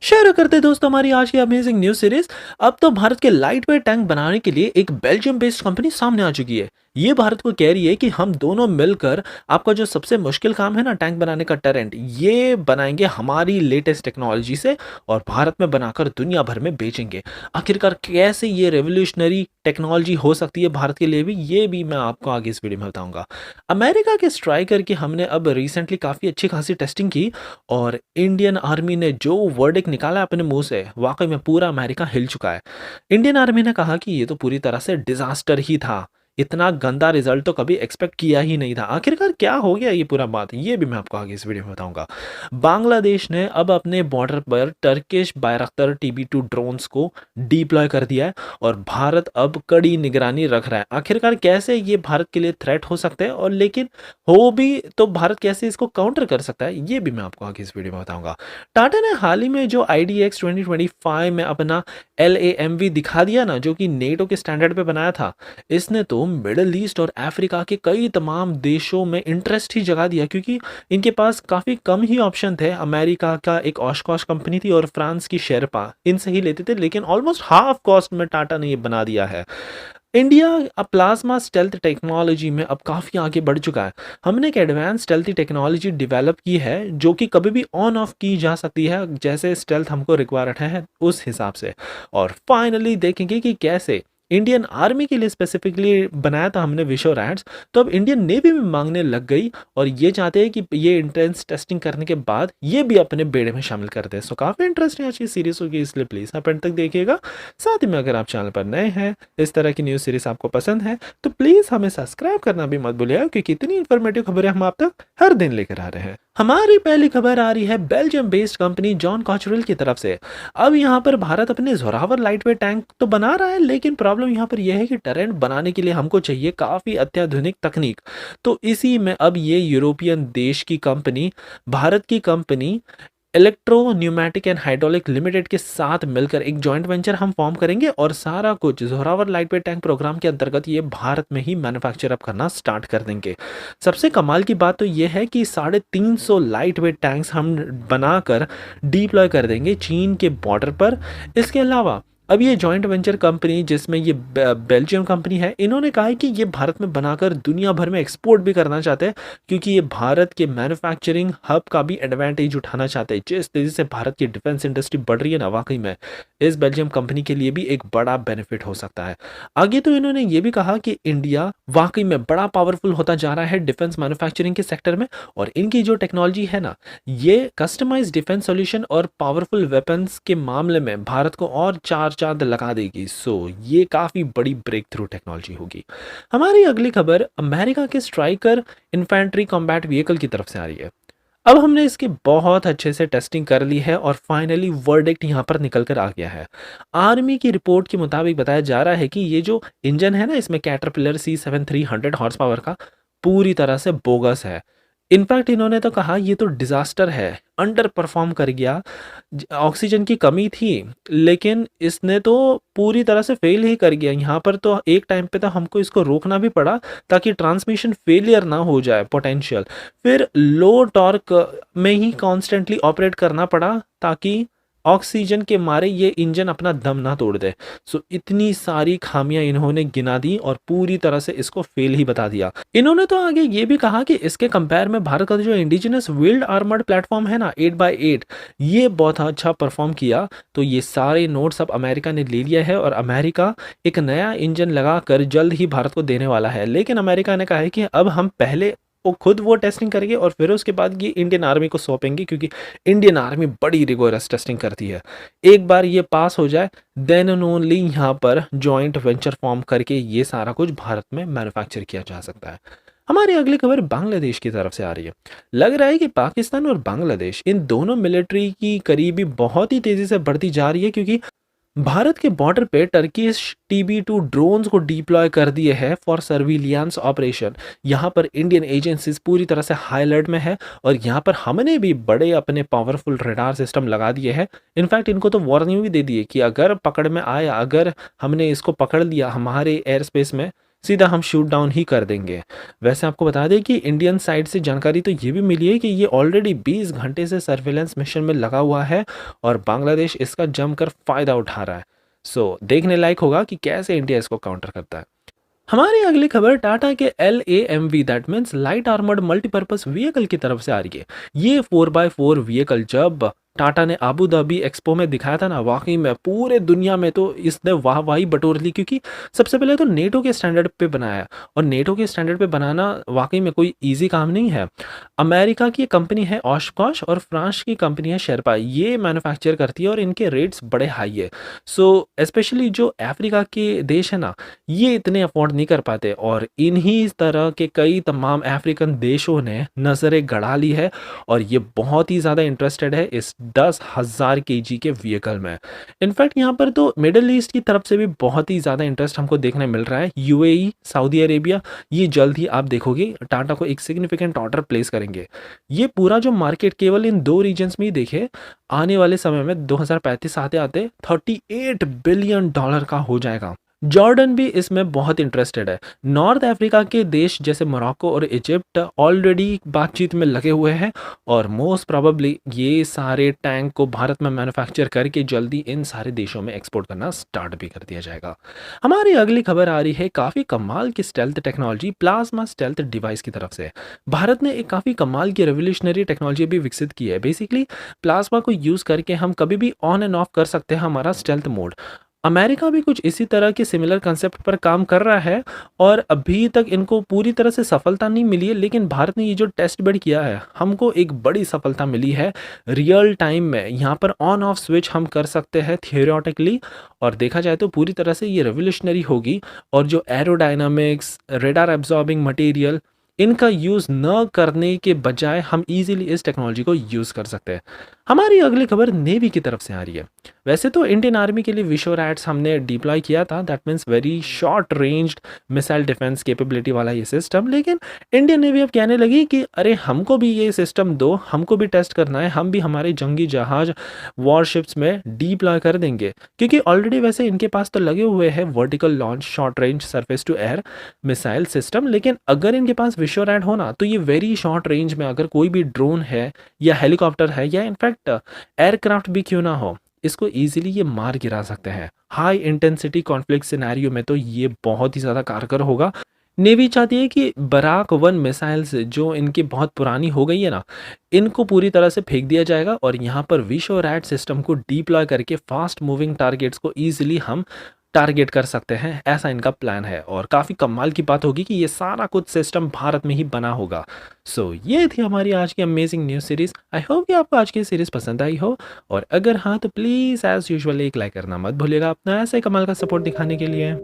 शुरू करते दोस्तों हमारी आज की अमेजिंग न्यूज सीरीज। अब तो भारत के लाइट वेट टैंक बनाने के लिए एक बेल्जियम बेस्ड कंपनी सामने आ चुकी है। ये भारत को कह रही है कि हम दोनों मिलकर आपका जो सबसे मुश्किल काम है ना, टैंक बनाने का टैरेंट, ये बनाएंगे हमारी लेटेस्ट टेक्नोलॉजी से और भारत में बनाकर दुनिया भर में बेचेंगे। आखिरकार कैसे ये रेवोल्यूशनरी टेक्नोलॉजी हो सकती है भारत के लिए भी, ये भी मैं आपको आगे इस वीडियो में बताऊंगा। अमेरिका के स्ट्राइकर की हमने अब रिसेंटली काफ़ी अच्छी खासी टेस्टिंग की और इंडियन आर्मी ने जो वर्डिक्ट निकाला अपने मुंह से, वाकई में पूरा अमेरिका हिल चुका है। इंडियन आर्मी ने कहा कि ये तो पूरी तरह से डिजास्टर ही था, इतना गंदा रिजल्ट तो कभी एक्सपेक्ट किया ही नहीं था। आखिरकार क्या हो गया ये पूरा बात, ये भी मैं आपको आगे इस वीडियो में बताऊंगा। बांग्लादेश ने अब अपने बॉर्डर पर टर्किश बायरक्तर TB2 ड्रोन्स को डिप्लॉय कर दिया है और भारत अब कड़ी निगरानी रख रहा है। आखिरकार कैसे ये भारत के लिए थ्रेट हो सकते हैं, और लेकिन हो भी तो भारत कैसे इसको काउंटर कर सकता है, ये भी मैं आपको आगे इस वीडियो में बताऊंगा। टाटा ने हाल ही में जो IDX 2025 में अपना LAMV दिखा दिया ना, जो कि नेटो के स्टैंडर्ड पे बनाया था, इसने तो मिडल ईस्ट और अफ्रीका के कई तमाम देशों में इंटरेस्ट ही जगा दिया, क्योंकि इनके पास काफ़ी कम ही ऑप्शन थे। अमेरिका का एक ऑशकॉश कंपनी थी और फ्रांस की शेरपा, इनसे ही लेते थे, लेकिन ऑलमोस्ट हाफ कॉस्ट में टाटा ने ये बना दिया है। इंडिया अब प्लाज्मा स्टेल्थ टेक्नोलॉजी में अब काफ़ी आगे बढ़ चुका है। हमने एक एडवांस स्टेल्थी टेक्नोलॉजी डेवलप की है जो कि कभी भी ऑन ऑफ की जा सकती है, जैसे स्टेल्थ हमको रिक्वायर्ड है उस हिसाब से। और फाइनली देखेंगे कि कैसे इंडियन आर्मी के लिए स्पेसिफिकली बनाया था हमने विशो रैट्स, तो अब इंडियन नेवी में मांगने लग गई और ये चाहते हैं कि ये इंटेंस टेस्टिंग करने के बाद ये भी अपने बेड़े में शामिल कर दे। सो काफ़ी इंटरेस्टिंग अच्छी सीरीज होगी, इसलिए प्लीज़ आप एंड तक देखिएगा। साथ ही में अगर आप चैनल पर नए हैं, इस तरह की न्यूज़ सीरीज आपको पसंद है, तो प्लीज़ हमें सब्सक्राइब करना भी मत भूलिएगा, क्योंकि इतनी इन्फॉर्मेटिव खबरें हम आप तक हर दिन लेकर आ रहे हैं। हमारी पहली खबर आ रही है बेल्जियम बेस्ड कंपनी जॉन कॉचरल की तरफ से। अब यहाँ पर भारत अपने जोरावर लाइटवेट टैंक तो बना रहा है, लेकिन प्रॉब्लम यहाँ पर यह है कि टैरेंट बनाने के लिए हमको चाहिए काफ़ी अत्याधुनिक तकनीक। तो इसी में अब ये यूरोपियन देश की कंपनी, भारत की company electro pneumatic and hydraulic limited के साथ मिलकर एक जॉइंट वेंचर हम फॉर्म करेंगे और सारा कुछ जोरावर लाइटवेट टैंक प्रोग्राम के अंतर्गत ये भारत में ही मैन्युफैक्चर अप करना स्टार्ट कर देंगे। सबसे कमाल की बात तो ये है कि 350 लाइटवेट टैंक्स हम बनाकर डिप्लॉय कर देंगे चीन के बॉर्डर पर। इसके अलावा अब ये जॉइंट वेंचर कंपनी, जिसमें ये बेल्जियम कंपनी है, इन्होंने कहा है कि ये भारत में बनाकर दुनिया भर में एक्सपोर्ट भी करना चाहते हैं, क्योंकि ये भारत के मैन्युफैक्चरिंग हब का भी एडवांटेज उठाना चाहते हैं। जिस तेजी से भारत की डिफेंस इंडस्ट्री बढ़ रही है ना, वाकई में इस बेल्जियम कंपनी के लिए भी एक बड़ा बेनिफिट हो सकता है। आगे तो इन्होंने ये भी कहा कि इंडिया वाकई में बड़ा पावरफुल होता जा रहा है डिफेंस मैन्युफैक्चरिंग के सेक्टर में, और इनकी जो टेक्नोलॉजी है ना, ये कस्टमाइज डिफेंस सॉल्यूशन और पावरफुल वेपन्स के मामले में भारत को और चार चांद लगा देगी। सो ये काफी बड़ी ब्रेक थ्रू टेक्नोलॉजी होगी। हमारी अगली खबर अमेरिका के स्ट्राइकर इन्फेंट्री कॉम्बैट व्हीकल की तरफ से आ रही है। अब हमने इसकी बहुत अच्छे से टेस्टिंग कर ली है और फाइनली वर्डिक्ट यहाँ पर निकल कर आ गया है। आर्मी की रिपोर्ट के मुताबिक बताया जा रहा है कि ये जो इंजन है ना, इसमें कैटरपिलर C7 300 हॉर्स पावर का, पूरी तरह से बोगस है। इनफैक्ट इन्होंने तो कहा ये तो डिजास्टर है, अंडर परफॉर्म कर गया। ऑक्सीजन की कमी थी, लेकिन इसने तो पूरी तरह से फेल ही कर गया। यहाँ पर तो एक टाइम पे तो हमको इसको रोकना भी पड़ा ताकि ट्रांसमिशन फेलियर ना हो जाए पोटेंशियल। फिर लो टॉर्क में ही कॉन्स्टेंटली ऑपरेट करना पड़ा ताकि ऑक्सीजन के मारे ये इंजन अपना दम ना तोड़ दे। सो इतनी सारी खामियां इन्होंने गिना दी और पूरी तरह से इसको फेल ही बता दिया। इन्होंने तो आगे ये भी कहा कि इसके कंपेयर में भारत का जो इंडिजिनस व्हील्ड आर्मर्ड प्लेटफॉर्म है ना, 8x8, ये बहुत अच्छा परफॉर्म किया। तो ये सारे नोट्स अब अमेरिका ने ले लिया है और अमेरिका एक नया इंजन लगा कर जल्द ही भारत को देने वाला है। लेकिन अमेरिका ने कहा है कि अब हम पहले वो टेस्टिंग करेंगे और फिर उसके बाद ये इंडियन आर्मी को सौंपेंगे, क्योंकि इंडियन आर्मी बड़ी रिगोरस टेस्टिंग करती है। एक बार ये पास हो जाए, देन एंड ओनली यहाँ पर जॉइंट वेंचर फॉर्म करके ये सारा कुछ भारत में मैन्युफैक्चर किया जा सकता है। हमारी अगली खबर बांग्लादेश की तरफ से आ रही है। लग रहा है कि पाकिस्तान और बांग्लादेश, इन दोनों मिलिट्री की करीबी बहुत ही तेजी से बढ़ती जा रही है, क्योंकि भारत के बॉर्डर पे टर्किश TB2 ड्रोन्स को डिप्लॉय कर दिए हैं फॉर सर्विलियंस ऑपरेशन। यहाँ पर इंडियन एजेंसीज पूरी तरह से हाई अलर्ट में है और यहाँ पर हमने भी बड़े अपने पावरफुल रडार सिस्टम लगा दिए हैं। इनफैक्ट इनको तो वार्निंग भी दे दी है कि अगर पकड़ में आया, अगर हमने इसको पकड़ लिया हमारे एयर स्पेस में, सीधा हम शूट डाउन ही कर देंगे। वैसे आपको बता दें कि इंडियन साइड से जानकारी तो ये भी मिली है कि ये ऑलरेडी 20 घंटे से सर्विलेंस मिशन में लगा हुआ है और बांग्लादेश इसका जमकर फ़ायदा उठा रहा है। सो देखने लायक होगा कि कैसे इंडिया इसको काउंटर करता है। हमारी अगली खबर टाटा के LAMV that means light armoured multipurpose vehicle की तरफ से आ रही है। ये 4x4 व्हीकल जब टाटा ने आबू धाबी एक्सपो में दिखाया था ना, वाकई में पूरे दुनिया में तो इसने वाहवाही बटोर ली, क्योंकि सबसे पहले तो नेटो के स्टैंडर्ड पे बनाया और नेटो के स्टैंडर्ड पे बनाना वाकई में कोई इजी काम नहीं है। अमेरिका की कंपनी है ओशकोश और फ्रांस की कंपनी है शेरपा, ये मैन्युफैक्चर करती है और इनके रेट्स बड़े हाई है। सो स्पेशली जो अफ्रीका के देश है ना, ये इतने अफोर्ड नहीं कर पाते और इन्हीं तरह के कई तमाम अफ्रीकन देशों ने नज़रें गड़ा ली है और ये बहुत ही ज़्यादा इंटरेस्टेड है इस 10,000 केजी के व्हीकल में। इनफैक्ट यहाँ पर तो मिडल ईस्ट की तरफ से भी बहुत ही ज़्यादा इंटरेस्ट हमको देखने मिल रहा है। यूएई, सऊदी अरेबिया, ये जल्द ही आप देखोगे टाटा को एक सिग्निफिकेंट ऑर्डर प्लेस करेंगे। ये पूरा जो मार्केट केवल इन 2 रीजन्स में ही देखे, आने वाले समय में 2035 आते आते $38 बिलियन का हो जाएगा। जॉर्डन भी इसमें बहुत इंटरेस्टेड है। नॉर्थ अफ्रीका के देश जैसे मोरक्को और इजिप्ट ऑलरेडी बातचीत में लगे हुए हैं और मोस्ट प्रोबेबली ये सारे टैंक को भारत में मैन्युफैक्चर करके जल्दी इन सारे देशों में एक्सपोर्ट करना स्टार्ट भी कर दिया जाएगा। हमारी अगली खबर आ रही है काफ़ी कमाल की stealth technology plasma stealth device की तरफ से। भारत ने एक काफ़ी कमाल की रेवोल्यूशनरी टेक्नोलॉजी भी विकसित की है। बेसिकली प्लाज्मा को यूज़ करके हम कभी भी ऑन एंड ऑफ कर सकते हैं हमारा स्टेल्थ मोड। अमेरिका भी कुछ इसी तरह के सिमिलर कंसेप्ट पर काम कर रहा है और अभी तक इनको पूरी तरह से सफलता नहीं मिली है, लेकिन भारत ने ये जो टेस्ट बेड किया है हमको एक बड़ी सफलता मिली है। रियल टाइम में यहाँ पर ऑन ऑफ स्विच हम कर सकते हैं थियोरेटिकली, और देखा जाए तो पूरी तरह से ये रेवोल्यूशनरी होगी। और जो एरोडायनामिक्स, रेडार एब्जॉर्बिंग मटेरियल, इनका यूज़ न करने के बजाय हम इजीली इस टेक्नोलॉजी को यूज़ कर सकते हैं। हमारी अगली खबर नेवी की तरफ से आ रही है। वैसे तो इंडियन आर्मी के लिए विशोरैट्स हमने डिप्लॉय किया था, that means very short ranged missile defence capability वाला ये सिस्टम, लेकिन इंडियन नेवी अब कहने लगी कि अरे हमको भी ये सिस्टम दो, हमको भी टेस्ट करना है, हम भी हमारे जंगी जहाज वॉरशिप्स में डिप्लॉय कर देंगे। क्योंकि ऑलरेडी वैसे इनके पास तो लगे हुए हैं vertical launch short range surface to air missile system, लेकिन अगर इनके पास विशोरैट होना तो ये वेरी शॉर्ट रेंज में अगर कोई भी ड्रोन है या हेलीकॉप्टर है या इनफैक्ट एयरक्राफ्ट भी क्यों ना हो, इसको इजीली ये मार गिरा सकते हैं। हाई इंटेंसिटी कॉन्फ्लिक्ट सिनेरियो में तो ये बहुत ही ज़्यादा कारगर होगा। नेवी चाहती है कि बराक 1 मिसाइल्स जो इनकी बहुत पुरानी हो गई है ना, इनको पूरी तरह से फेंक दिया जाएगा और यहाँ पर विशोरैट सिस्टम को डिप्लॉय करके फास्ट मूविंग टारगेट्स को ईजिली हम टारगेट कर सकते हैं, ऐसा इनका प्लान है। और काफ़ी कमाल की बात होगी कि ये सारा कुछ सिस्टम भारत में ही बना होगा। सो ये थी हमारी आज की amazing news series. I hope कि आपको आज की सीरीज़ पसंद आई हो, और अगर हाँ तो प्लीज़ एज़ यूजुअल एक लाइक करना मत भूलिएगा अपना ऐसे कमाल का सपोर्ट दिखाने के लिए।